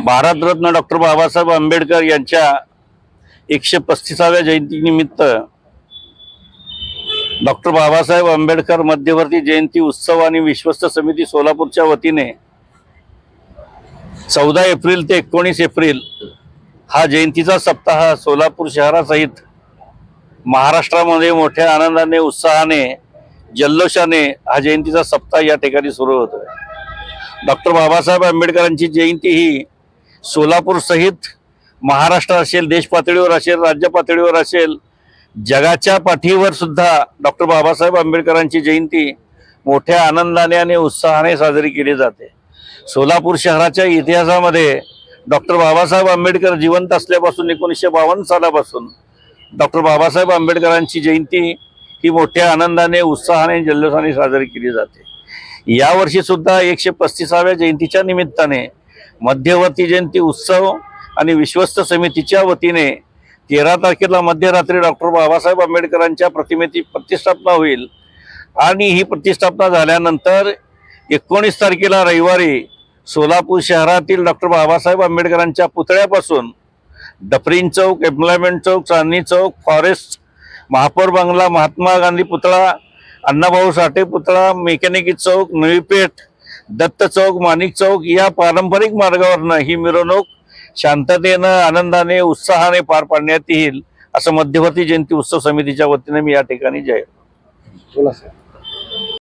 Bharat Ratna doctor Babasaheb Ambedkar यांच्या 135व्या जयंतीनिमित्त doctor Babasaheb Ambedkar मध्यवर्ती जयंती उत्सव आणि विश्वस्त समिती सोलापूरच्या वतीने 14 एप्रिल ते 19 एप्रिल हा जयंतीचा सप्ताह सोलापूर शहरासहित महाराष्ट्रामध्ये मोठ्या आनंदाने, उत्साहाने, जल्लोषाने हा जयंतीचा सप्ताह या ठिकाणी सुरू होतोय। डॉक्टर बाबासाहेब आंबेडकरांची जयंती ही सोलापूर सहित महाराष्ट्र असेल, देश पातळीवर असेल, राज्य पातळीवर असेल, जगाच्या पाठीवर सुद्धा डॉक्टर बाबासाहेब आंबेडकरांची जयंती मोठ्या आनंदाने आणि उत्साहाने साजरी केली जाते। सोलापूर शहराच्या इतिहासामध्ये डॉक्टर बाबासाहेब आंबेडकर जिवंत असल्यापासून 1952 सालापासून डॉक्टर बाबासाहेब आंबेडकरांची जयंती ही मोठ्या आनंदाने, उत्साहाने, जल्लोषाने साजरी केली जाते। यावर्षी सुद्धा 135व्या जयंतीच्या निमित्ताने मध्यवर्ती जयंती उत्सव आणि विश्वस्त समितीच्या वतीने 13 तारखेला मध्यरात्री डॉक्टर बाबासाहेब आंबेडकरांच्या प्रतिमेची प्रतिष्ठापना होईल आणि ही प्रतिष्ठापना झाल्यानंतर 19 तारखेला रविवारी सोलापूर शहरातील डॉक्टर बाबासाहेब आंबेडकरांच्या पुतळ्यापासून डफरीन चौक, एम्प्लॉयमेंट चौक, चांदणी चौक, फॉरेस्ट, महापौर बंगला, महात्मा गांधी पुतळा, अण्णाभाऊ साठे पुतळा, मेकॅनिकी चौक, नवीपेठ, दत्त चौक, माणिक चौक या पारंपरिक मार्गावरनं ही मिरवणूक शांततेनं, आनंदाने, उत्साहाने पार पाडण्यात येईल असं मध्यवर्ती जयंती उत्सव समितीच्या वतीने मी या ठिकाणी जाहीर बोला सर।